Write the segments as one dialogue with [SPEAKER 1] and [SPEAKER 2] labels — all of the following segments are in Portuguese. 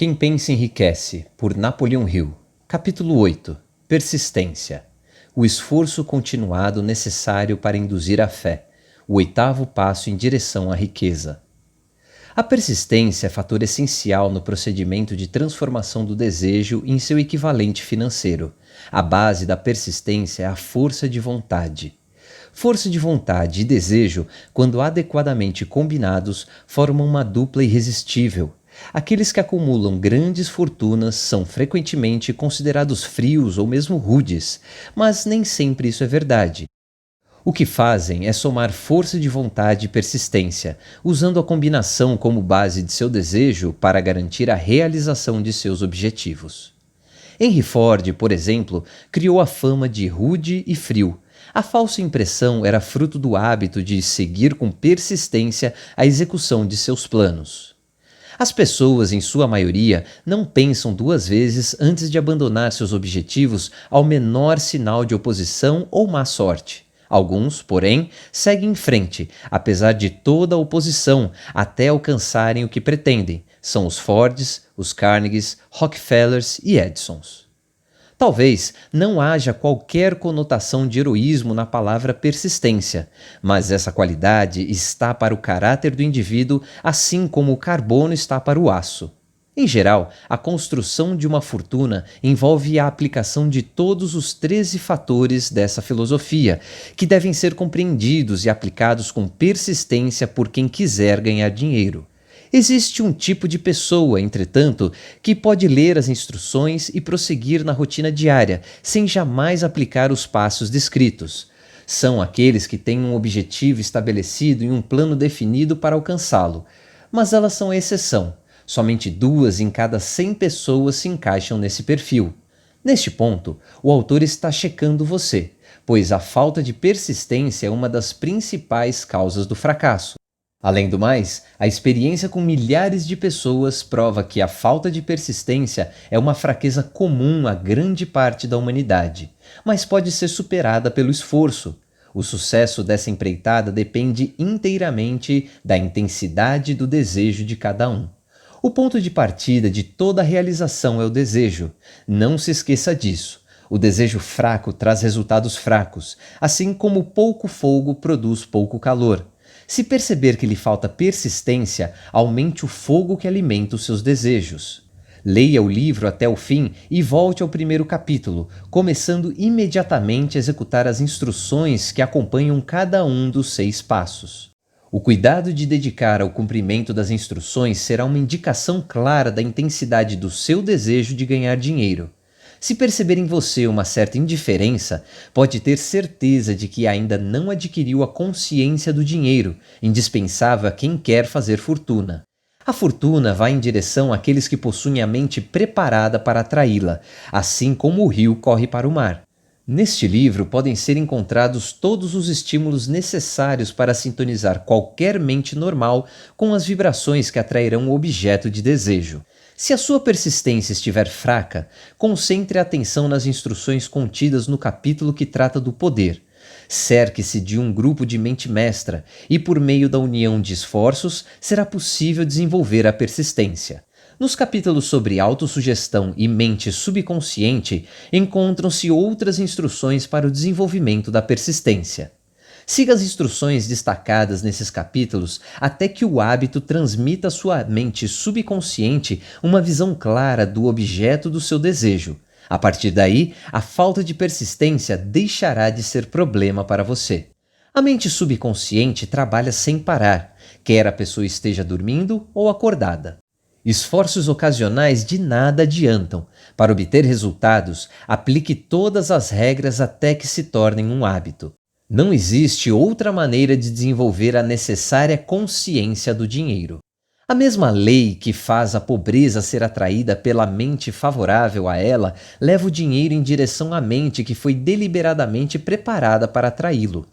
[SPEAKER 1] Quem pensa enriquece, por Napoleão Hill. Capítulo 8. Persistência. O esforço continuado necessário para induzir a fé. O oitavo passo em direção à riqueza. A persistência é fator essencial no procedimento de transformação do desejo em seu equivalente financeiro. A base da persistência é a força de vontade. Força de vontade e desejo, quando adequadamente combinados, formam uma dupla irresistível. Aqueles que acumulam grandes fortunas são frequentemente considerados frios ou mesmo rudes, mas nem sempre isso é verdade. O que fazem é somar força de vontade e persistência, usando a combinação como base de seu desejo para garantir a realização de seus objetivos. Henry Ford, por exemplo, criou a fama de rude e frio. A falsa impressão era fruto do hábito de seguir com persistência a execução de seus planos. As pessoas, em sua maioria, não pensam duas vezes antes de abandonar seus objetivos ao menor sinal de oposição ou má sorte. Alguns, porém, seguem em frente, apesar de toda a oposição, até alcançarem o que pretendem. São os Fords, os Carnegies, Rockefellers e Edisons. Talvez não haja qualquer conotação de heroísmo na palavra persistência, mas essa qualidade está para o caráter do indivíduo, assim como o carbono está para o aço. Em geral, a construção de uma fortuna envolve a aplicação de todos os 13 fatores dessa filosofia, que devem ser compreendidos e aplicados com persistência por quem quiser ganhar dinheiro. Existe um tipo de pessoa, entretanto, que pode ler as instruções e prosseguir na rotina diária, sem jamais aplicar os passos descritos. São aqueles que têm um objetivo estabelecido e um plano definido para alcançá-lo. Mas elas são a exceção. Somente 2 em cada 100 pessoas se encaixam nesse perfil. Neste ponto, o autor está checando você, pois a falta de persistência é uma das principais causas do fracasso. Além do mais, a experiência com milhares de pessoas prova que a falta de persistência é uma fraqueza comum a grande parte da humanidade, mas pode ser superada pelo esforço. O sucesso dessa empreitada depende inteiramente da intensidade do desejo de cada um. O ponto de partida de toda realização é o desejo. Não se esqueça disso. O desejo fraco traz resultados fracos, assim como pouco fogo produz pouco calor. Se perceber que lhe falta persistência, aumente o fogo que alimenta os seus desejos. Leia o livro até o fim e volte ao primeiro capítulo, começando imediatamente a executar as instruções que acompanham cada um dos 6 passos. O cuidado de dedicar ao cumprimento das instruções será uma indicação clara da intensidade do seu desejo de ganhar dinheiro. Se perceber em você uma certa indiferença, pode ter certeza de que ainda não adquiriu a consciência do dinheiro, indispensável a quem quer fazer fortuna. A fortuna vai em direção àqueles que possuem a mente preparada para atraí-la, assim como o rio corre para o mar. Neste livro podem ser encontrados todos os estímulos necessários para sintonizar qualquer mente normal com as vibrações que atrairão o objeto de desejo. Se a sua persistência estiver fraca, concentre a atenção nas instruções contidas no capítulo que trata do poder. Cerque-se de um grupo de mente mestra e, por meio da união de esforços, será possível desenvolver a persistência. Nos capítulos sobre autossugestão e mente subconsciente, encontram-se outras instruções para o desenvolvimento da persistência. Siga as instruções destacadas nesses capítulos até que o hábito transmita à sua mente subconsciente uma visão clara do objeto do seu desejo. A partir daí, a falta de persistência deixará de ser problema para você. A mente subconsciente trabalha sem parar, quer a pessoa esteja dormindo ou acordada. Esforços ocasionais de nada adiantam. Para obter resultados, aplique todas as regras até que se tornem um hábito. Não existe outra maneira de desenvolver a necessária consciência do dinheiro. A mesma lei que faz a pobreza ser atraída pela mente favorável a ela leva o dinheiro em direção à mente que foi deliberadamente preparada para atraí-lo.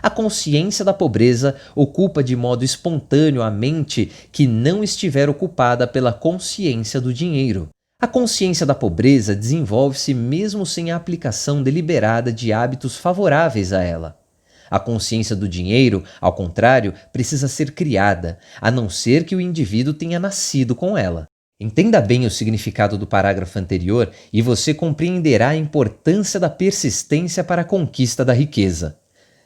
[SPEAKER 1] A consciência da pobreza ocupa de modo espontâneo a mente que não estiver ocupada pela consciência do dinheiro. A consciência da pobreza desenvolve-se mesmo sem a aplicação deliberada de hábitos favoráveis a ela. A consciência do dinheiro, ao contrário, precisa ser criada, a não ser que o indivíduo tenha nascido com ela. Entenda bem o significado do parágrafo anterior e você compreenderá a importância da persistência para a conquista da riqueza.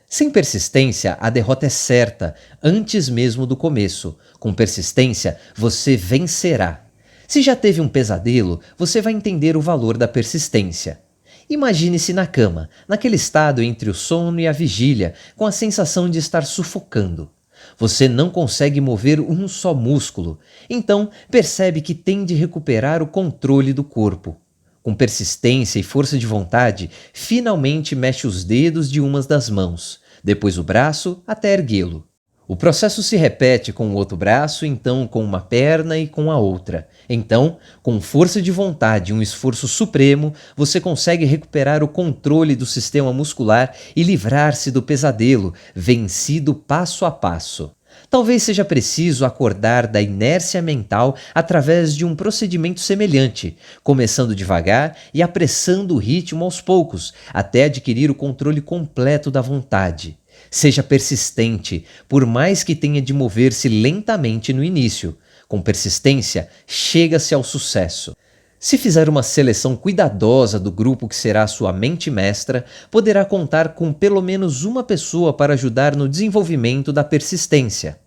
[SPEAKER 1] Sem persistência, a derrota é certa, antes mesmo do começo. Com persistência, você vencerá. Se já teve um pesadelo, você vai entender o valor da persistência. Imagine-se na cama, naquele estado entre o sono e a vigília, com a sensação de estar sufocando. Você não consegue mover um só músculo, então percebe que tem de recuperar o controle do corpo. Com persistência e força de vontade, finalmente mexe os dedos de uma das mãos, depois o braço até erguê-lo. O processo se repete com o outro braço, então com uma perna e com a outra. Então, com força de vontade e um esforço supremo, você consegue recuperar o controle do sistema muscular e livrar-se do pesadelo, vencido passo a passo. Talvez seja preciso acordar da inércia mental através de um procedimento semelhante, começando devagar e apressando o ritmo aos poucos, até adquirir o controle completo da vontade. Seja persistente, por mais que tenha de mover-se lentamente no início. Com persistência, chega-se ao sucesso. Se fizer uma seleção cuidadosa do grupo que será sua mente mestra, poderá contar com pelo menos uma pessoa para ajudar no desenvolvimento da persistência.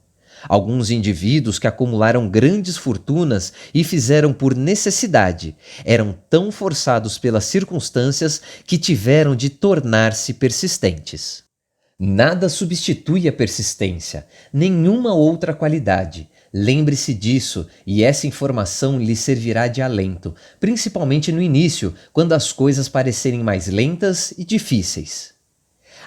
[SPEAKER 1] Alguns indivíduos que acumularam grandes fortunas e fizeram por necessidade, eram tão forçados pelas circunstâncias que tiveram de tornar-se persistentes. Nada substitui a persistência, nenhuma outra qualidade. Lembre-se disso e essa informação lhe servirá de alento, principalmente no início, quando as coisas parecerem mais lentas e difíceis.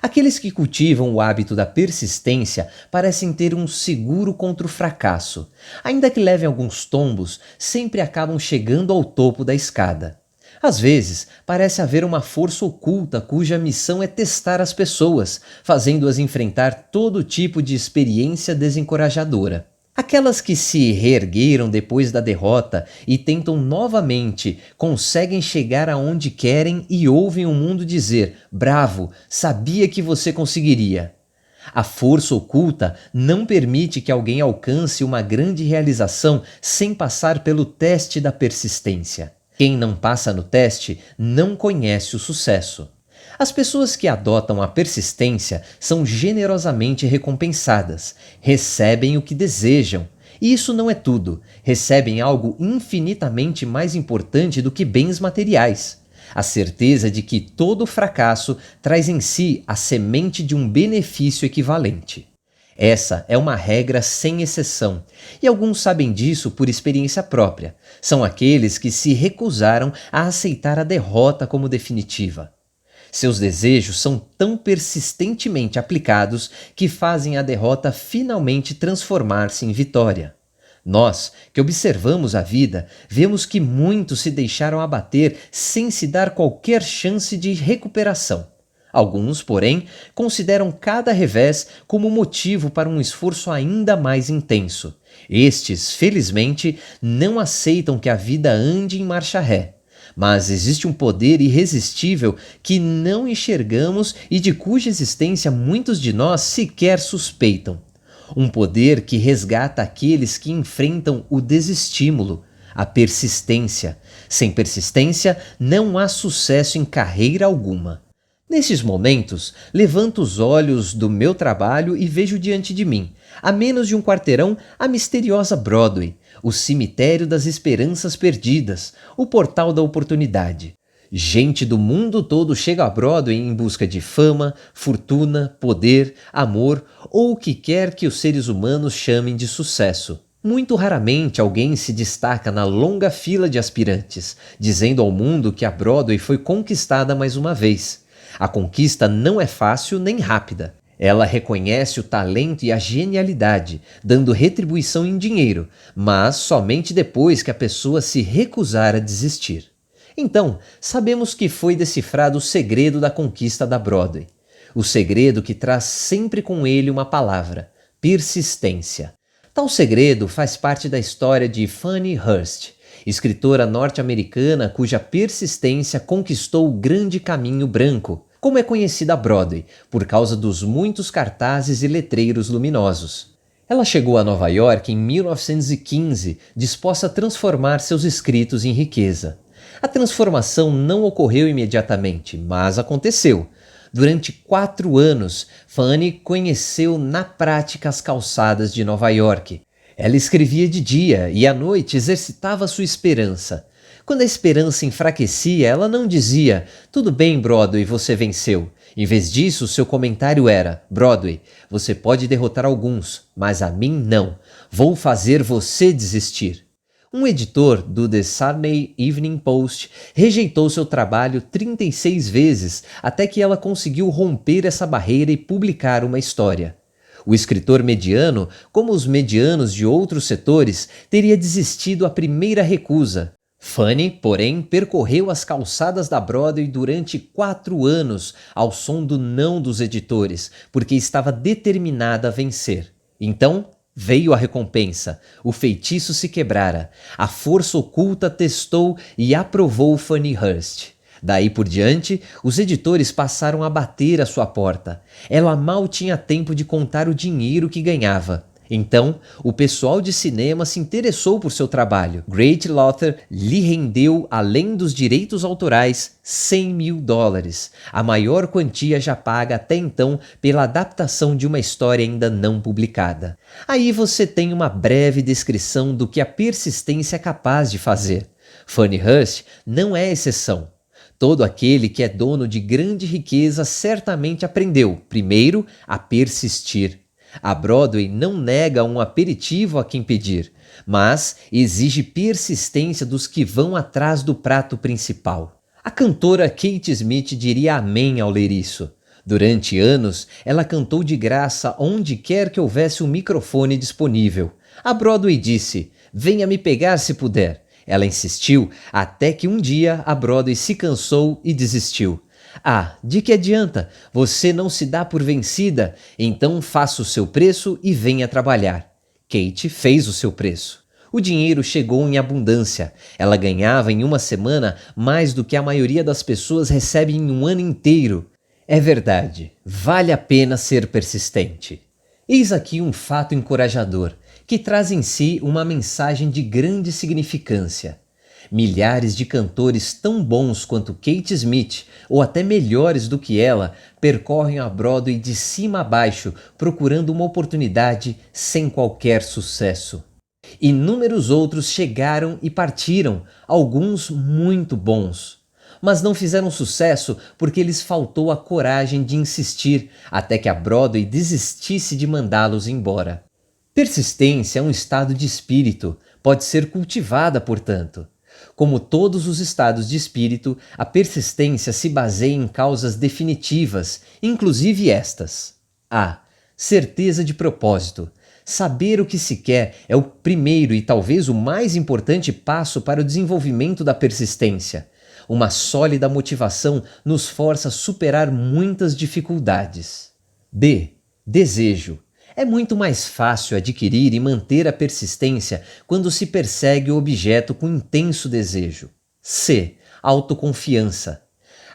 [SPEAKER 1] Aqueles que cultivam o hábito da persistência parecem ter um seguro contra o fracasso. Ainda que levem alguns tombos, sempre acabam chegando ao topo da escada. Às vezes, parece haver uma força oculta cuja missão é testar as pessoas, fazendo-as enfrentar todo tipo de experiência desencorajadora. Aquelas que se reergueram depois da derrota e tentam novamente, conseguem chegar aonde querem e ouvem o mundo dizer: "Bravo, sabia que você conseguiria." A força oculta não permite que alguém alcance uma grande realização sem passar pelo teste da persistência. Quem não passa no teste não conhece o sucesso. As pessoas que adotam a persistência são generosamente recompensadas, recebem o que desejam. E isso não é tudo, recebem algo infinitamente mais importante do que bens materiais: a certeza de que todo fracasso traz em si a semente de um benefício equivalente. Essa é uma regra sem exceção, e alguns sabem disso por experiência própria. São aqueles que se recusaram a aceitar a derrota como definitiva. Seus desejos são tão persistentemente aplicados que fazem a derrota finalmente transformar-se em vitória. Nós, que observamos a vida, vemos que muitos se deixaram abater sem se dar qualquer chance de recuperação. Alguns, porém, consideram cada revés como motivo para um esforço ainda mais intenso. Estes, felizmente, não aceitam que a vida ande em marcha ré. Mas existe um poder irresistível que não enxergamos e de cuja existência muitos de nós sequer suspeitam. Um poder que resgata aqueles que enfrentam o desestímulo, a persistência. Sem persistência, não há sucesso em carreira alguma. Nesses momentos, levanto os olhos do meu trabalho e vejo diante de mim, a menos de um quarteirão, a misteriosa Broadway, o cemitério das esperanças perdidas, o portal da oportunidade. Gente do mundo todo chega a Broadway em busca de fama, fortuna, poder, amor ou o que quer que os seres humanos chamem de sucesso. Muito raramente alguém se destaca na longa fila de aspirantes, dizendo ao mundo que a Broadway foi conquistada mais uma vez. A conquista não é fácil nem rápida. Ela reconhece o talento e a genialidade, dando retribuição em dinheiro, mas somente depois que a pessoa se recusar a desistir. Então, sabemos que foi decifrado o segredo da conquista da Broadway. O segredo que traz sempre com ele uma palavra: persistência. Tal segredo faz parte da história de Fannie Hurst, escritora norte-americana cuja persistência conquistou o grande caminho branco, como é conhecida a Broadway, por causa dos muitos cartazes e letreiros luminosos. Ela chegou a Nova York em 1915, disposta a transformar seus escritos em riqueza. A transformação não ocorreu imediatamente, mas aconteceu. Durante 4 anos, Fanny conheceu na prática as calçadas de Nova York. Ela escrevia de dia e à noite exercitava sua esperança. Quando a esperança enfraquecia, ela não dizia: "Tudo bem, Broadway, você venceu." Em vez disso, seu comentário era: "Broadway, você pode derrotar alguns, mas a mim não. Vou fazer você desistir." Um editor do The Saturday Evening Post rejeitou seu trabalho 36 vezes até que ela conseguiu romper essa barreira e publicar uma história. O escritor mediano, como os medianos de outros setores, teria desistido à primeira recusa. Fanny, porém, percorreu as calçadas da Broadway durante 4 anos ao som do não dos editores, porque estava determinada a vencer. Então, veio a recompensa. O feitiço se quebrara. A força oculta testou e aprovou Fanny Hurst. Daí por diante, os editores passaram a bater à sua porta. Ela mal tinha tempo de contar o dinheiro que ganhava. Então, o pessoal de cinema se interessou por seu trabalho. Great Luther lhe rendeu, além dos direitos autorais, $100.000, a maior quantia já paga até então pela adaptação de uma história ainda não publicada. Aí você tem uma breve descrição do que a persistência é capaz de fazer. Fanny Hurst não é exceção. Todo aquele que é dono de grande riqueza certamente aprendeu, primeiro, a persistir. A Broadway não nega um aperitivo a quem pedir, mas exige persistência dos que vão atrás do prato principal. A cantora Kate Smith diria amém ao ler isso. Durante anos, ela cantou de graça onde quer que houvesse um microfone disponível. A Broadway disse: "Venha me pegar se puder." Ela insistiu até que um dia a Broadway se cansou e desistiu. "Ah, de que adianta? Você não se dá por vencida? Então faça o seu preço e venha trabalhar." Kate fez o seu preço. O dinheiro chegou em abundância. Ela ganhava em uma semana mais do que a maioria das pessoas recebe em um ano inteiro. É verdade, vale a pena ser persistente. Eis aqui um fato encorajador, que traz em si uma mensagem de grande significância. Milhares de cantores tão bons quanto Kate Smith, ou até melhores do que ela, percorrem a Broadway de cima a baixo, procurando uma oportunidade sem qualquer sucesso. Inúmeros outros chegaram e partiram, alguns muito bons. Mas não fizeram sucesso porque lhes faltou a coragem de insistir até que a Broadway desistisse de mandá-los embora. Persistência é um estado de espírito, pode ser cultivada, portanto. Como todos os estados de espírito, a persistência se baseia em causas definitivas, inclusive estas. A. Certeza de propósito. Saber o que se quer é o primeiro e talvez o mais importante passo para o desenvolvimento da persistência. Uma sólida motivação nos força a superar muitas dificuldades. B. Desejo. É muito mais fácil adquirir e manter a persistência quando se persegue o objeto com intenso desejo. C. Autoconfiança.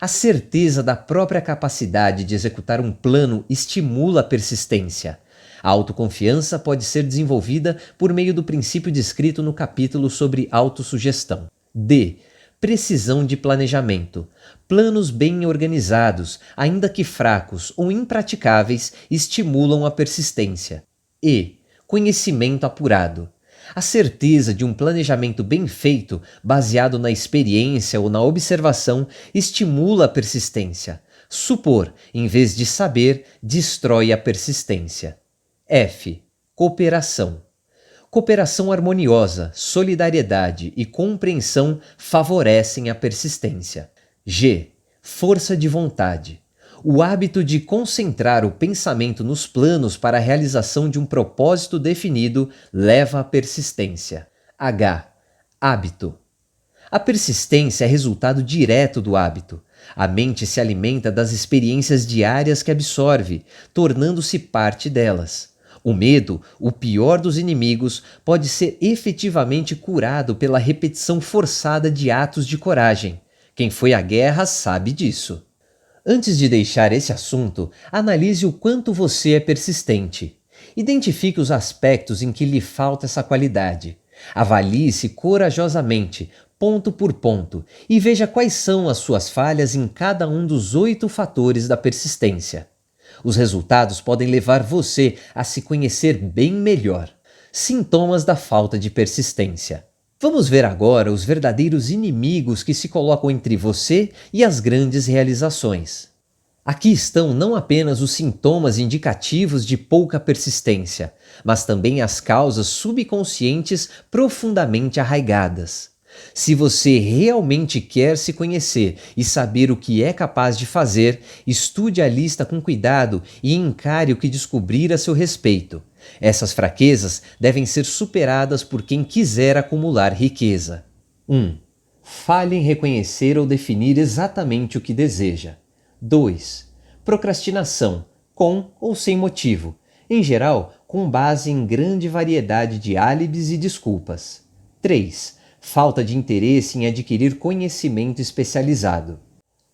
[SPEAKER 1] A certeza da própria capacidade de executar um plano estimula a persistência. A autoconfiança pode ser desenvolvida por meio do princípio descrito no capítulo sobre autossugestão. D. Precisão de planejamento. Planos bem organizados, ainda que fracos ou impraticáveis, estimulam a persistência. E. Conhecimento apurado. A certeza de um planejamento bem feito, baseado na experiência ou na observação, estimula a persistência. Supor, em vez de saber, destrói a persistência. F. Cooperação. Cooperação harmoniosa, solidariedade e compreensão favorecem a persistência. G. Força de vontade. O hábito de concentrar o pensamento nos planos para a realização de um propósito definido leva à persistência. H. Hábito. A persistência é resultado direto do hábito. A mente se alimenta das experiências diárias que absorve, tornando-se parte delas. O medo, o pior dos inimigos, pode ser efetivamente curado pela repetição forçada de atos de coragem. Quem foi à guerra sabe disso. Antes de deixar esse assunto, analise o quanto você é persistente. Identifique os aspectos em que lhe falta essa qualidade. Avalie-se corajosamente, ponto por ponto, e veja quais são as suas falhas em cada um dos 8 fatores da persistência. Os resultados podem levar você a se conhecer bem melhor. Sintomas da falta de persistência. Vamos ver agora os verdadeiros inimigos que se colocam entre você e as grandes realizações. Aqui estão não apenas os sintomas indicativos de pouca persistência, mas também as causas subconscientes profundamente arraigadas. Se você realmente quer se conhecer e saber o que é capaz de fazer, estude a lista com cuidado e encare o que descobrir a seu respeito. Essas fraquezas devem ser superadas por quem quiser acumular riqueza. 1. Falhe em reconhecer ou definir exatamente o que deseja. 2. Procrastinação, com ou sem motivo, em geral com base em grande variedade de álibis e desculpas. 3. Falta de interesse em adquirir conhecimento especializado.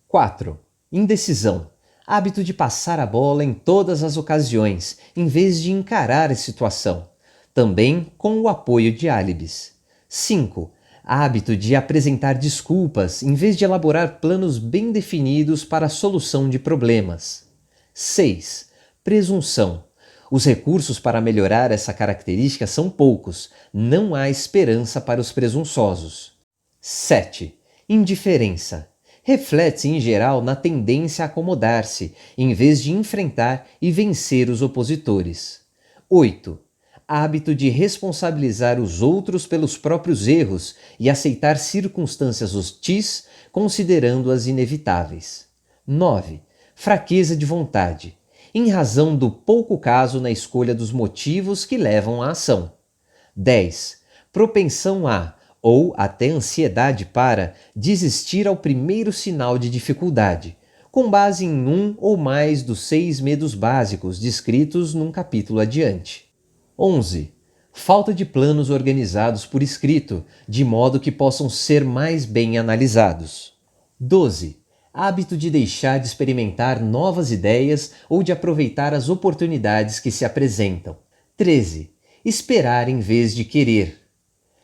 [SPEAKER 1] 4. Indecisão, hábito de passar a bola em todas as ocasiões, em vez de encarar a situação, também com o apoio de álibis. 5. Hábito de apresentar desculpas em vez de elaborar planos bem definidos para a solução de problemas. 6. Presunção. Os recursos para melhorar essa característica são poucos, não há esperança para os presunçosos. 7. Indiferença. Reflete-se em geral na tendência a acomodar-se, em vez de enfrentar e vencer os opositores. 8. Hábito de responsabilizar os outros pelos próprios erros e aceitar circunstâncias hostis, considerando-as inevitáveis. 9. Fraqueza de vontade, em razão do pouco caso na escolha dos motivos que levam à ação. 10. Propensão a, ou até ansiedade para, desistir ao primeiro sinal de dificuldade, com base em um ou mais dos 6 medos básicos descritos num capítulo adiante. 11. Falta de planos organizados por escrito, de modo que possam ser mais bem analisados. 12. Hábito de deixar de experimentar novas ideias ou de aproveitar as oportunidades que se apresentam. 13. Esperar em vez de querer.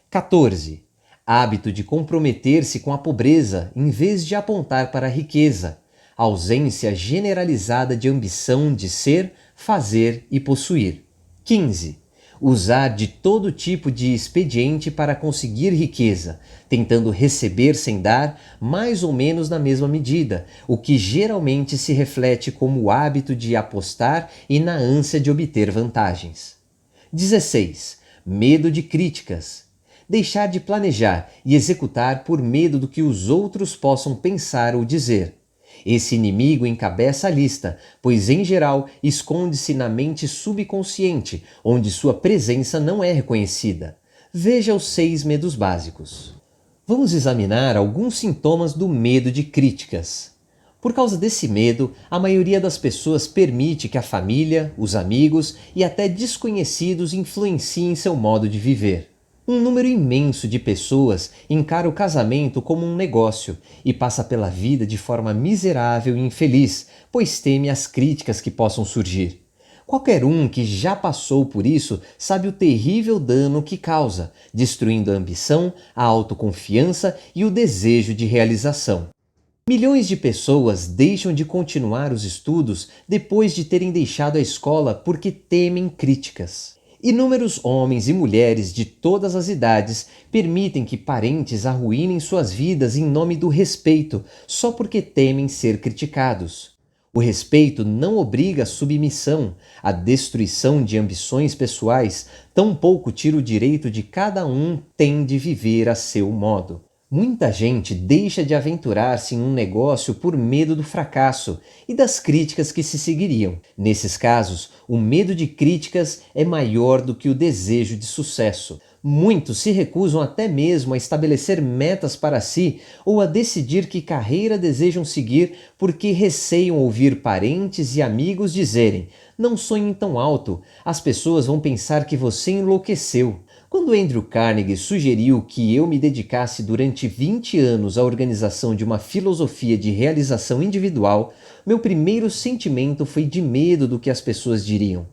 [SPEAKER 1] 14. Hábito de comprometer-se com a pobreza em vez de apontar para a riqueza. Ausência generalizada de ambição de ser, fazer e possuir. 15. Usar de todo tipo de expediente para conseguir riqueza, tentando receber sem dar, mais ou menos na mesma medida, o que geralmente se reflete como o hábito de apostar e na ânsia de obter vantagens. 16. Medo de críticas. Deixar de planejar e executar por medo do que os outros possam pensar ou dizer. Esse inimigo encabeça a lista, pois em geral esconde-se na mente subconsciente, onde sua presença não é reconhecida. Veja os 6 medos básicos. Vamos examinar alguns sintomas do medo de críticas. Por causa desse medo, a maioria das pessoas permite que a família, os amigos e até desconhecidos influenciem seu modo de viver. Um número imenso de pessoas encara o casamento como um negócio e passa pela vida de forma miserável e infeliz, pois teme as críticas que possam surgir. Qualquer um que já passou por isso sabe o terrível dano que causa, destruindo a ambição, a autoconfiança e o desejo de realização. Milhões de pessoas deixam de continuar os estudos depois de terem deixado a escola porque temem críticas. Inúmeros homens e mulheres de todas as idades permitem que parentes arruinem suas vidas em nome do respeito, só porque temem ser criticados. O respeito não obriga a submissão, a destruição de ambições pessoais, tampouco tira o direito de cada um tem de viver a seu modo. Muita gente deixa de aventurar-se em um negócio por medo do fracasso e das críticas que se seguiriam. Nesses casos, o medo de críticas é maior do que o desejo de sucesso. Muitos se recusam até mesmo a estabelecer metas para si ou a decidir que carreira desejam seguir porque receiam ouvir parentes e amigos dizerem: "Não sonhe tão alto, as pessoas vão pensar que você enlouqueceu." Quando Andrew Carnegie sugeriu que eu me dedicasse durante 20 anos à organização de uma filosofia de realização individual, meu primeiro sentimento foi de medo do que as pessoas diriam.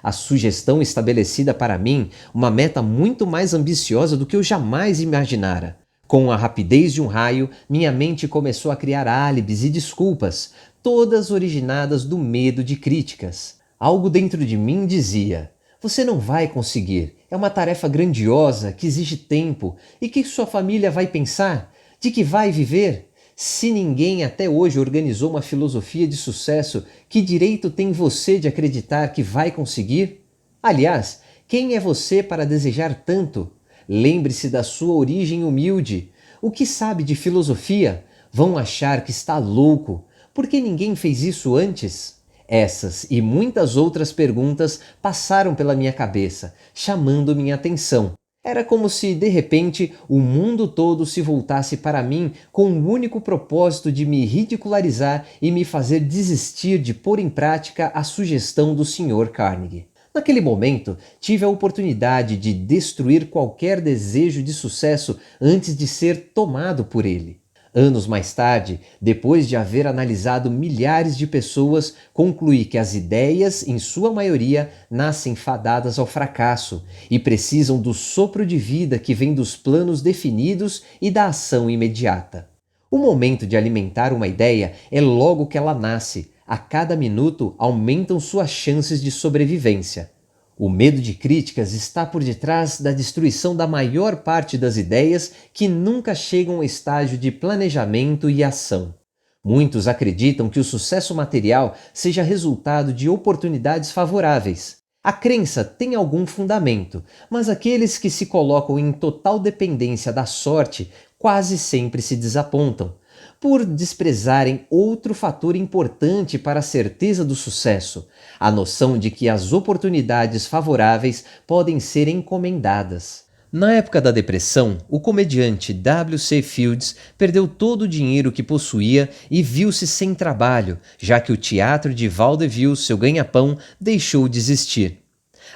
[SPEAKER 1] A sugestão estabelecida para mim, uma meta muito mais ambiciosa do que eu jamais imaginara. Com a rapidez de um raio, minha mente começou a criar álibis e desculpas, todas originadas do medo de críticas. Algo dentro de mim dizia: você não vai conseguir, é uma tarefa grandiosa que exige tempo, e que sua família vai pensar? De que vai viver? Se ninguém até hoje organizou uma filosofia de sucesso, que direito tem você de acreditar que vai conseguir? Aliás, quem é você para desejar tanto? Lembre-se da sua origem humilde. O que sabe de filosofia? Vão achar que está louco. Por que ninguém fez isso antes? Essas e muitas outras perguntas passaram pela minha cabeça, chamando minha atenção. Era como se, de repente, o mundo todo se voltasse para mim com o único propósito de me ridicularizar e me fazer desistir de pôr em prática a sugestão do Sr. Carnegie. Naquele momento, tive a oportunidade de destruir qualquer desejo de sucesso antes de ser tomado por ele. Anos mais tarde, depois de haver analisado milhares de pessoas, concluí que as ideias, em sua maioria, nascem fadadas ao fracasso e precisam do sopro de vida que vem dos planos definidos e da ação imediata. O momento de alimentar uma ideia é logo que ela nasce. A cada minuto aumentam suas chances de sobrevivência. O medo de críticas está por detrás da destruição da maior parte das ideias que nunca chegam ao estágio de planejamento e ação. Muitos acreditam que o sucesso material seja resultado de oportunidades favoráveis. A crença tem algum fundamento, mas aqueles que se colocam em total dependência da sorte quase sempre se desapontam, por desprezarem outro fator importante para a certeza do sucesso, a noção de que as oportunidades favoráveis podem ser encomendadas. Na época da depressão, o comediante W.C. Fields perdeu todo o dinheiro que possuía e viu-se sem trabalho, já que o teatro de vaudeville, seu ganha-pão, deixou de existir.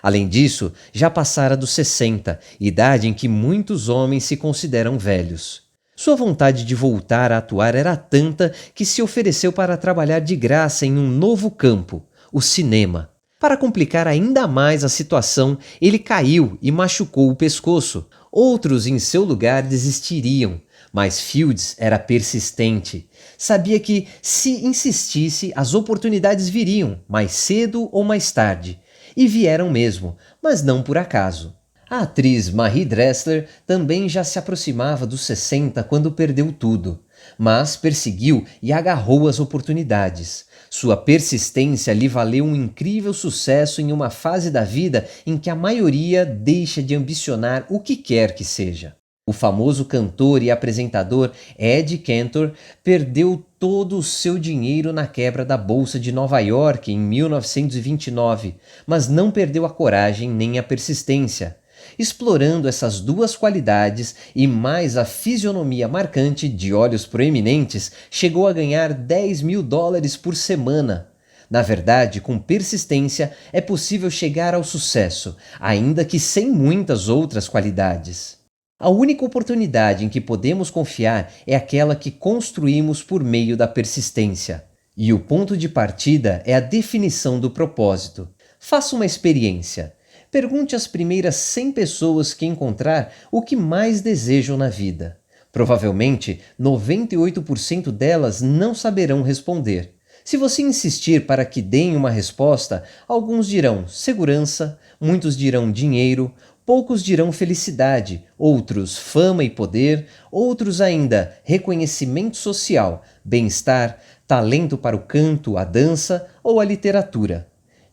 [SPEAKER 1] Além disso, já passara dos 60, idade em que muitos homens se consideram velhos. Sua vontade de voltar a atuar era tanta que se ofereceu para trabalhar de graça em um novo campo, o cinema. Para complicar ainda mais a situação, ele caiu e machucou o pescoço. Outros em seu lugar desistiriam, mas Fields era persistente. Sabia que, se insistisse, as oportunidades viriam, mais cedo ou mais tarde. E vieram mesmo, mas não por acaso. A atriz Marie Dressler também já se aproximava dos 60 quando perdeu tudo, mas perseguiu e agarrou as oportunidades. Sua persistência lhe valeu um incrível sucesso em uma fase da vida em que a maioria deixa de ambicionar o que quer que seja. O famoso cantor e apresentador Ed Cantor perdeu todo o seu dinheiro na quebra da Bolsa de Nova York em 1929, mas não perdeu a coragem nem a persistência. Explorando essas duas qualidades e mais a fisionomia marcante de olhos proeminentes, chegou a ganhar $10.000 por semana. Na verdade, com persistência é possível chegar ao sucesso, ainda que sem muitas outras qualidades. A única oportunidade em que podemos confiar é aquela que construímos por meio da persistência. E o ponto de partida é a definição do propósito. Faça uma experiência. Pergunte às primeiras 100 pessoas que encontrar o que mais desejam na vida. Provavelmente, 98% delas não saberão responder. Se você insistir para que deem uma resposta, alguns dirão segurança, muitos dirão dinheiro, poucos dirão felicidade, outros fama e poder, outros ainda reconhecimento social, bem-estar, talento para o canto, a dança ou a literatura.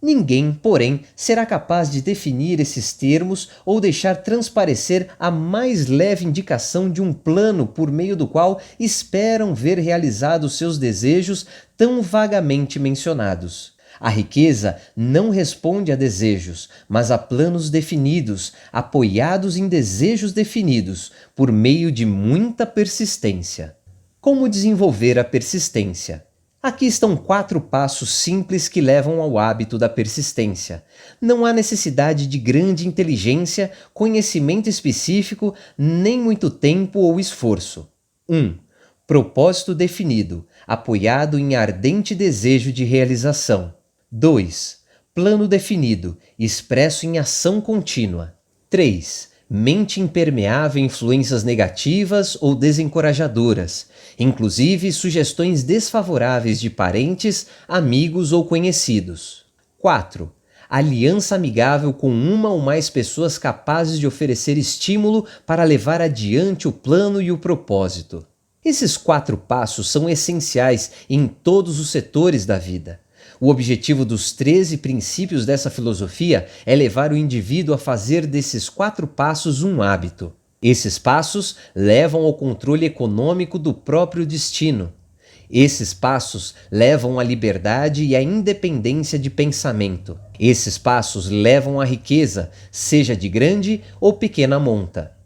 [SPEAKER 1] Ninguém, porém, será capaz de definir esses termos ou deixar transparecer a mais leve indicação de um plano por meio do qual esperam ver realizados seus desejos tão vagamente mencionados. A riqueza não responde a desejos, mas a planos definidos, apoiados em desejos definidos, por meio de muita persistência. Como desenvolver a persistência? Aqui estão 4 passos simples que levam ao hábito da persistência. Não há necessidade de grande inteligência, conhecimento específico, nem muito tempo ou esforço. 1. Propósito definido, apoiado em ardente desejo de realização. 2. Plano definido, expresso em ação contínua. 3. Mente impermeável a influências negativas ou desencorajadoras, inclusive sugestões desfavoráveis de parentes, amigos ou conhecidos. 4. Aliança amigável com uma ou mais pessoas capazes de oferecer estímulo para levar adiante o plano e o propósito. Esses 4 passos são essenciais em todos os setores da vida. O objetivo dos 13 princípios dessa filosofia é levar o indivíduo a fazer desses 4 passos um hábito. Esses passos levam ao controle econômico do próprio destino. Esses passos levam à liberdade e à independência de pensamento. Esses passos levam à riqueza, seja de grande ou pequena monta.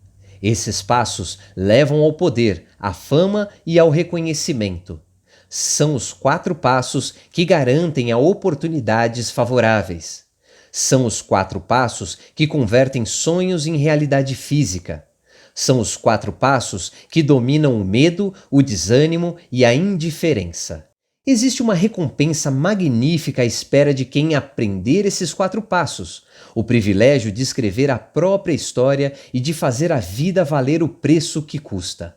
[SPEAKER 1] Esses passos levam ao poder, à fama e ao reconhecimento. São os 4 passos que garantem a oportunidades favoráveis. São os 4 passos que convertem sonhos em realidade física. São os 4 passos que dominam o medo, o desânimo e a indiferença. Existe uma recompensa magnífica à espera de quem aprender esses 4 passos: o privilégio de escrever a própria história e de fazer a vida valer o preço que custa.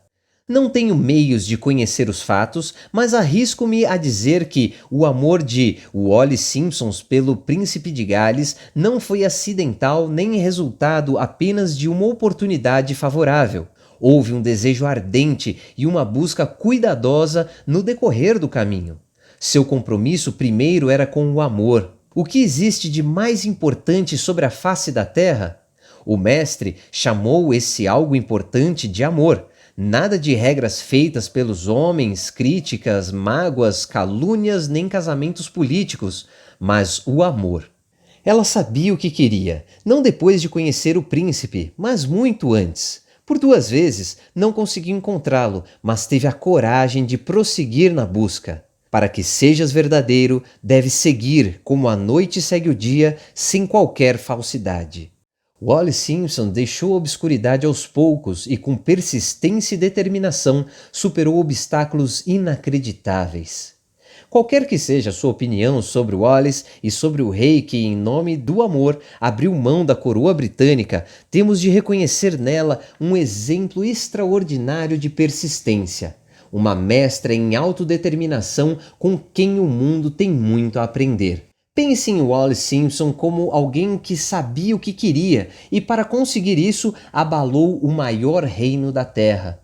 [SPEAKER 1] Não tenho meios de conhecer os fatos, mas arrisco-me a dizer que o amor de Wallis Simpson pelo Príncipe de Gales não foi acidental nem resultado apenas de uma oportunidade favorável. Houve um desejo ardente e uma busca cuidadosa no decorrer do caminho. Seu compromisso primeiro era com o amor. O que existe de mais importante sobre a face da terra? O mestre chamou esse algo importante de amor. Nada de regras feitas pelos homens, críticas, mágoas, calúnias nem casamentos políticos, mas o amor. Ela sabia o que queria, não depois de conhecer o príncipe, mas muito antes. Por 2 vezes não conseguiu encontrá-lo, mas teve a coragem de prosseguir na busca. Para que sejas verdadeiro, deves seguir como a noite segue o dia, sem qualquer falsidade. Wallis Simpson deixou a obscuridade aos poucos e, com persistência e determinação, superou obstáculos inacreditáveis. Qualquer que seja a sua opinião sobre Wallis e sobre o rei que, em nome do amor, abriu mão da coroa britânica, temos de reconhecer nela um exemplo extraordinário de persistência, uma mestra em autodeterminação com quem o mundo tem muito a aprender. Pense em Wallis Simpson como alguém que sabia o que queria e, para conseguir isso, abalou o maior reino da Terra.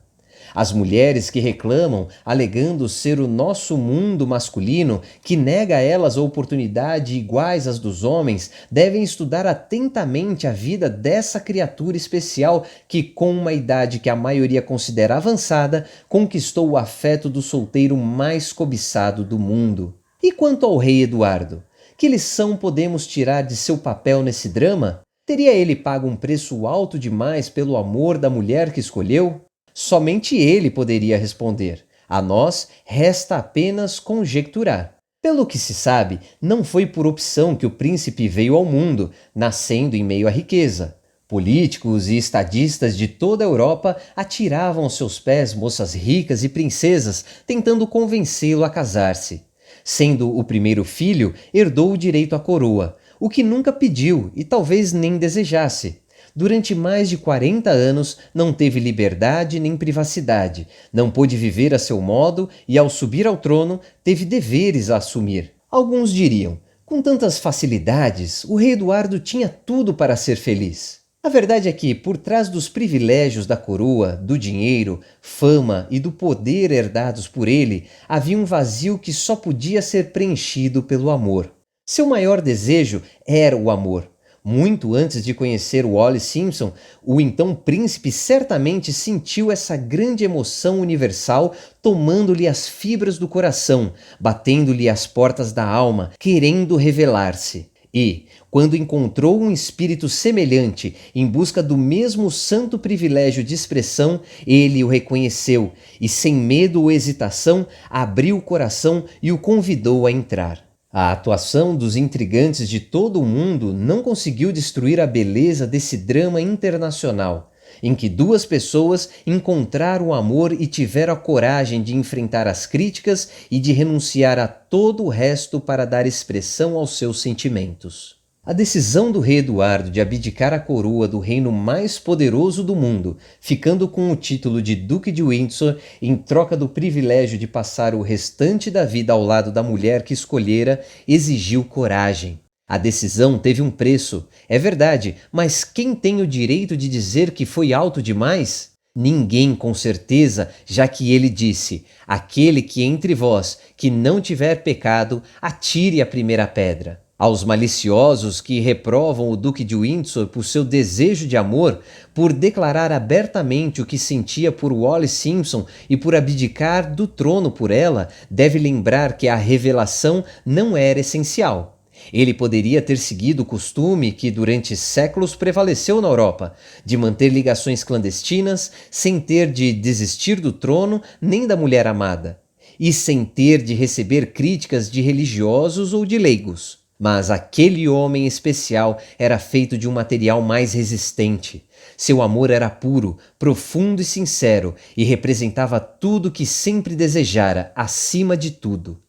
[SPEAKER 1] As mulheres que reclamam, alegando ser o nosso mundo masculino, que nega a elas a oportunidade iguais às dos homens, devem estudar atentamente a vida dessa criatura especial que, com uma idade que a maioria considera avançada, conquistou o afeto do solteiro mais cobiçado do mundo. E quanto ao rei Eduardo? Que lição podemos tirar de seu papel nesse drama? Teria ele pago um preço alto demais pelo amor da mulher que escolheu? Somente ele poderia responder. A nós resta apenas conjecturar. Pelo que se sabe, não foi por opção que o príncipe veio ao mundo, nascendo em meio à riqueza. Políticos e estadistas de toda a Europa atiravam aos seus pés moças ricas e princesas, tentando convencê-lo a casar-se. Sendo o primeiro filho, herdou o direito à coroa, o que nunca pediu e talvez nem desejasse. Durante mais de 40 anos não teve liberdade nem privacidade, não pôde viver a seu modo e, ao subir ao trono, teve deveres a assumir. Alguns diriam, com tantas facilidades, o rei Eduardo tinha tudo para ser feliz. A verdade é que, por trás dos privilégios da coroa, do dinheiro, fama e do poder herdados por ele, havia um vazio que só podia ser preenchido pelo amor. Seu maior desejo era o amor. Muito antes de conhecer Wallis Simpson, o então príncipe certamente sentiu essa grande emoção universal tomando-lhe as fibras do coração, batendo-lhe as portas da alma, querendo revelar-se. E, quando encontrou um espírito semelhante em busca do mesmo santo privilégio de expressão, ele o reconheceu e, sem medo ou hesitação, abriu o coração e o convidou a entrar. A atuação dos intrigantes de todo o mundo não conseguiu destruir a beleza desse drama internacional. em que duas pessoas encontraram o amor e tiveram a coragem de enfrentar as críticas e de renunciar a todo o resto para dar expressão aos seus sentimentos. A decisão do rei Eduardo de abdicar a coroa do reino mais poderoso do mundo, ficando com o título de Duque de Windsor em troca do privilégio de passar o restante da vida ao lado da mulher que escolhera, exigiu coragem. A decisão teve um preço, é verdade, mas quem tem o direito de dizer que foi alto demais? Ninguém, com certeza, já que ele disse: aquele que entre vós que não tiver pecado, atire a primeira pedra. Aos maliciosos que reprovam o Duque de Windsor por seu desejo de amor, por declarar abertamente o que sentia por Wallis Simpson e por abdicar do trono por ela, deve lembrar que a revelação não era essencial. Ele poderia ter seguido o costume que durante séculos prevaleceu na Europa, de manter ligações clandestinas, sem ter de desistir do trono nem da mulher amada, e sem ter de receber críticas de religiosos ou de leigos. Mas aquele homem especial era feito de um material mais resistente. Seu amor era puro, profundo e sincero, e representava tudo que sempre desejara, acima de tudo.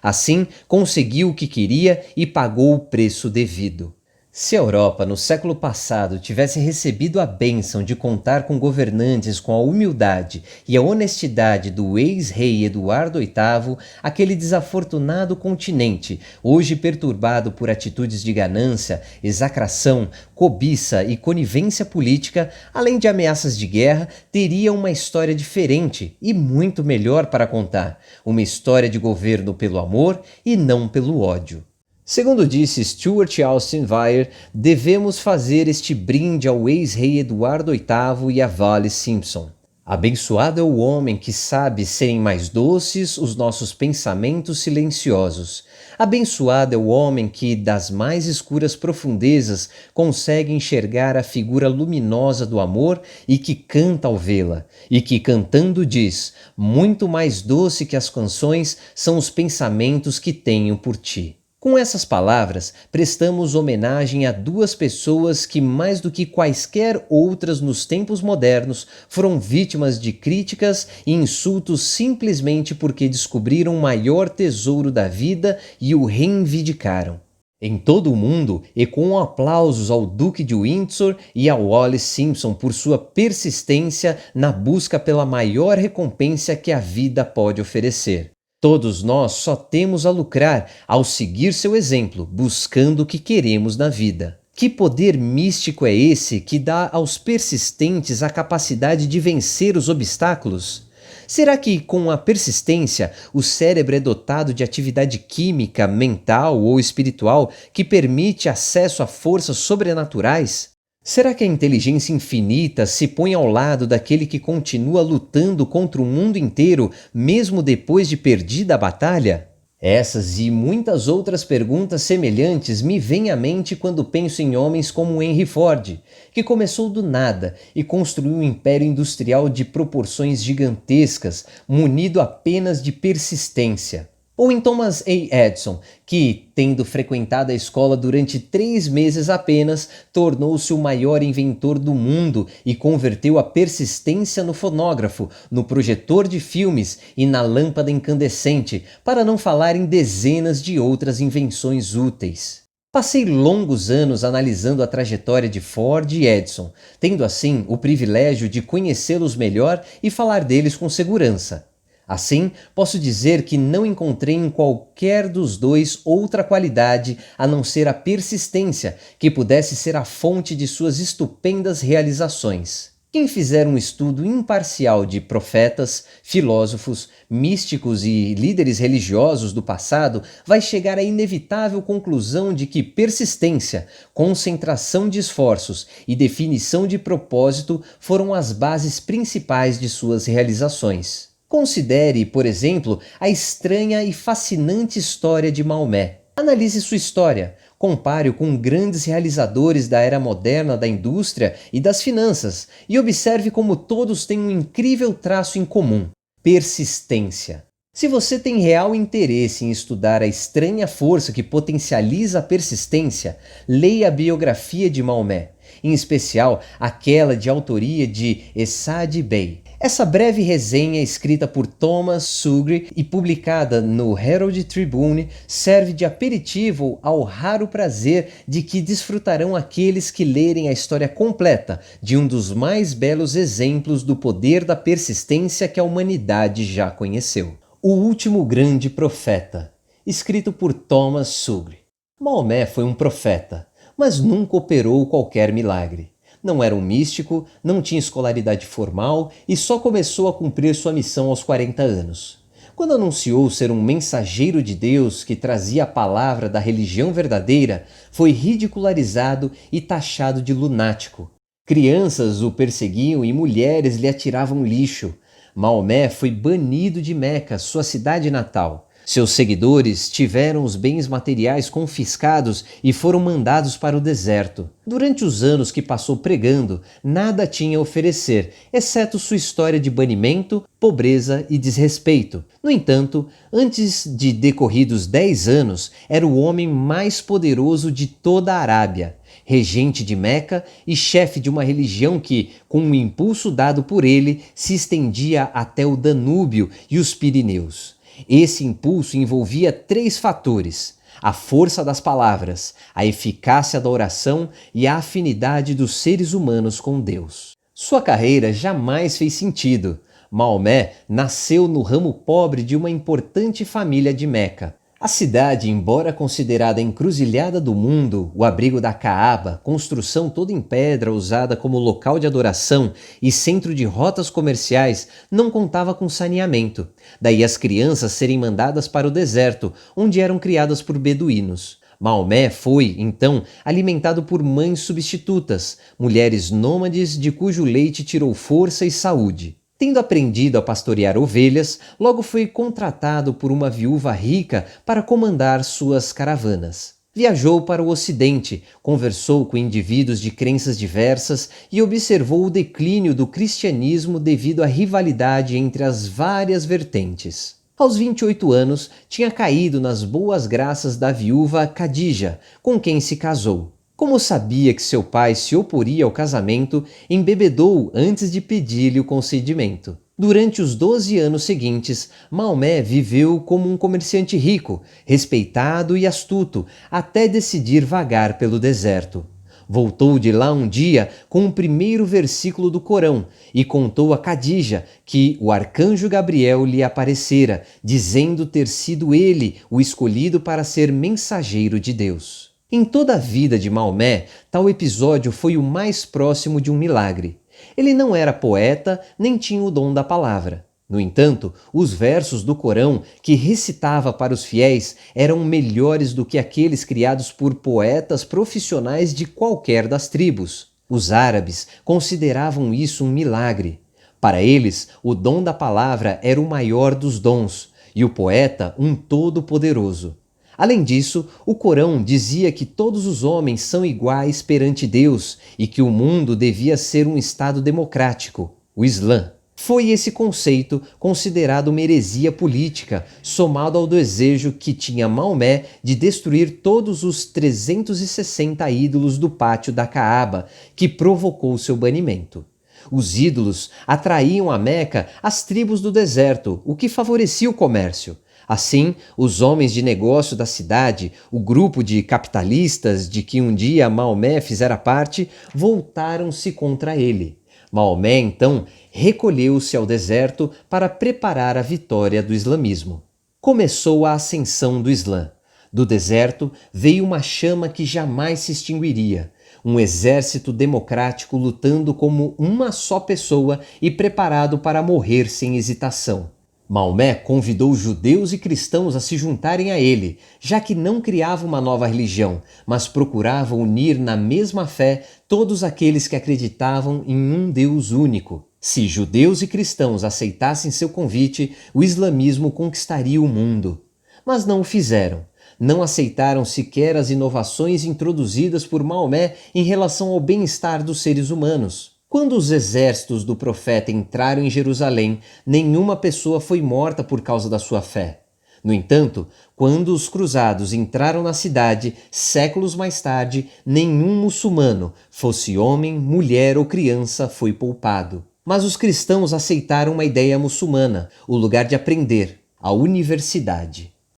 [SPEAKER 1] Assim, conseguiu o que queria e pagou o preço devido. Se a Europa, no século passado, tivesse recebido a bênção de contar com governantes com a humildade e a honestidade do ex-rei Eduardo VIII, aquele desafortunado continente, hoje perturbado por atitudes de ganância, execração, cobiça e conivência política, além de ameaças de guerra, teria uma história diferente e muito melhor para contar, uma história de governo pelo amor e não pelo ódio. Segundo disse Stuart Austin Weir, devemos fazer este brinde ao ex-rei Eduardo VIII e a Wallis Simpson. Abençoado é o homem que sabe serem mais doces os nossos pensamentos silenciosos. Abençoado é o homem que, das mais escuras profundezas, consegue enxergar a figura luminosa do amor e que canta ao vê-la, e que, cantando, diz: muito mais doce que as canções são os pensamentos que tenho por ti. Com essas palavras, prestamos homenagem a duas pessoas que, mais do que quaisquer outras nos tempos modernos, foram vítimas de críticas e insultos simplesmente porque descobriram o maior tesouro da vida e o reivindicaram. Em todo o mundo, ecoam aplausos ao Duque de Windsor e ao Wallis Simpson por sua persistência na busca pela maior recompensa que a vida pode oferecer. Todos nós só temos a lucrar ao seguir seu exemplo, buscando o que queremos na vida. Que poder místico é esse que dá aos persistentes a capacidade de vencer os obstáculos? Será que, com a persistência, o cérebro é dotado de atividade química, mental ou espiritual que permite acesso a forças sobrenaturais? Será que a inteligência infinita se põe ao lado daquele que continua lutando contra o mundo inteiro, mesmo depois de perdida a batalha? Essas e muitas outras perguntas semelhantes me vêm à mente quando penso em homens como Henry Ford, que começou do nada e construiu um império industrial de proporções gigantescas, munido apenas de persistência. Ou em Thomas A. Edison, que, tendo frequentado a escola durante 3 meses apenas, tornou-se o maior inventor do mundo e converteu a persistência no fonógrafo, no projetor de filmes e na lâmpada incandescente, para não falar em dezenas de outras invenções úteis. Passei longos anos analisando a trajetória de Ford e Edison, tendo assim o privilégio de conhecê-los melhor e falar deles com segurança. Assim, posso dizer que não encontrei em qualquer dos dois outra qualidade a não ser a persistência que pudesse ser a fonte de suas estupendas realizações. Quem fizer um estudo imparcial de profetas, filósofos, místicos e líderes religiosos do passado vai chegar à inevitável conclusão de que persistência, concentração de esforços e definição de propósito foram as bases principais de suas realizações. Considere, por exemplo, a estranha e fascinante história de Maomé. Analise sua história, compare-o com grandes realizadores da era moderna da indústria e das finanças e observe como todos têm um incrível traço em comum: persistência. Se você tem real interesse em estudar a estranha força que potencializa a persistência, leia a biografia de Maomé. em especial aquela de autoria de Esad Bey. Essa breve resenha, escrita por Thomas Sugri e publicada no Herald Tribune, serve de aperitivo ao raro prazer de que desfrutarão aqueles que lerem a história completa de um dos mais belos exemplos do poder da persistência que a humanidade já conheceu. O Último Grande Profeta, escrito por Thomas Sugri. Maomé foi um profeta, mas nunca operou qualquer milagre. Não era um místico, não tinha escolaridade formal e só começou a cumprir sua missão aos 40 anos. Quando anunciou ser um mensageiro de Deus que trazia a palavra da religião verdadeira, foi ridicularizado e taxado de lunático. Crianças o perseguiam e mulheres lhe atiravam lixo. Maomé foi banido de Meca, sua cidade natal. Seus seguidores tiveram os bens materiais confiscados e foram mandados para o deserto. Durante os anos que passou pregando, nada tinha a oferecer, exceto sua história de banimento, pobreza e desrespeito. No entanto, antes de decorridos 10 anos, era o homem mais poderoso de toda a Arábia, regente de Meca e chefe de uma religião que, com um impulso dado por ele, se estendia até o Danúbio e os Pirineus. Esse impulso envolvia 3 fatores: a força das palavras, a eficácia da oração e a afinidade dos seres humanos com Deus. Sua carreira jamais fez sentido. Maomé nasceu no ramo pobre de uma importante família de Meca. A cidade, embora considerada a encruzilhada do mundo, o abrigo da Caaba, construção toda em pedra usada como local de adoração e centro de rotas comerciais, não contava com saneamento. Daí as crianças serem mandadas para o deserto, onde eram criadas por beduínos. Maomé foi, então, alimentado por mães substitutas, mulheres nômades de cujo leite tirou força e saúde. Tendo aprendido a pastorear ovelhas, logo foi contratado por uma viúva rica para comandar suas caravanas. Viajou para o Ocidente, conversou com indivíduos de crenças diversas e observou o declínio do cristianismo devido à rivalidade entre as várias vertentes. Aos 28 anos, tinha caído nas boas graças da viúva Khadija, com quem se casou. Como sabia que seu pai se oporia ao casamento, embebedou antes de pedir-lhe o concedimento. Durante os 12 anos seguintes, Maomé viveu como um comerciante rico, respeitado e astuto, até decidir vagar pelo deserto. Voltou de lá um dia com o primeiro versículo do Corão e contou a Khadija que o arcanjo Gabriel lhe aparecera, dizendo ter sido ele o escolhido para ser mensageiro de Deus. Em toda a vida de Maomé, tal episódio foi o mais próximo de um milagre. Ele não era poeta, nem tinha o dom da palavra. No entanto, os versos do Corão que recitava para os fiéis eram melhores do que aqueles criados por poetas profissionais de qualquer das tribos. Os árabes consideravam isso um milagre. Para eles, o dom da palavra era o maior dos dons, e o poeta um todo-poderoso. Além disso, o Corão dizia que todos os homens são iguais perante Deus e que o mundo devia ser um estado democrático, o Islã. Foi esse conceito considerado uma heresia política, somado ao desejo que tinha Maomé de destruir todos os 360 ídolos do pátio da Caaba, que provocou seu banimento. Os ídolos atraíam a Meca as tribos do deserto, o que favorecia o comércio. Assim, os homens de negócio da cidade, o grupo de capitalistas de que um dia Maomé fizera parte, voltaram-se contra ele. Maomé, então, recolheu-se ao deserto para preparar a vitória do islamismo. Começou a ascensão do Islã. Do deserto veio uma chama que jamais se extinguiria. Um exército democrático lutando como uma só pessoa e preparado para morrer sem hesitação. Maomé convidou judeus e cristãos a se juntarem a ele, já que não criava uma nova religião, mas procurava unir na mesma fé todos aqueles que acreditavam em um Deus único. Se judeus e cristãos aceitassem seu convite, o islamismo conquistaria o mundo. Mas não o fizeram. Não aceitaram sequer as inovações introduzidas por Maomé em relação ao bem-estar dos seres humanos. Quando os exércitos do profeta entraram em Jerusalém, nenhuma pessoa foi morta por causa da sua fé. No entanto, quando os cruzados entraram na cidade, séculos mais tarde, nenhum muçulmano, fosse homem, mulher ou criança, foi poupado. Mas os cristãos aceitaram uma ideia muçulmana, o lugar de aprender, a universidade.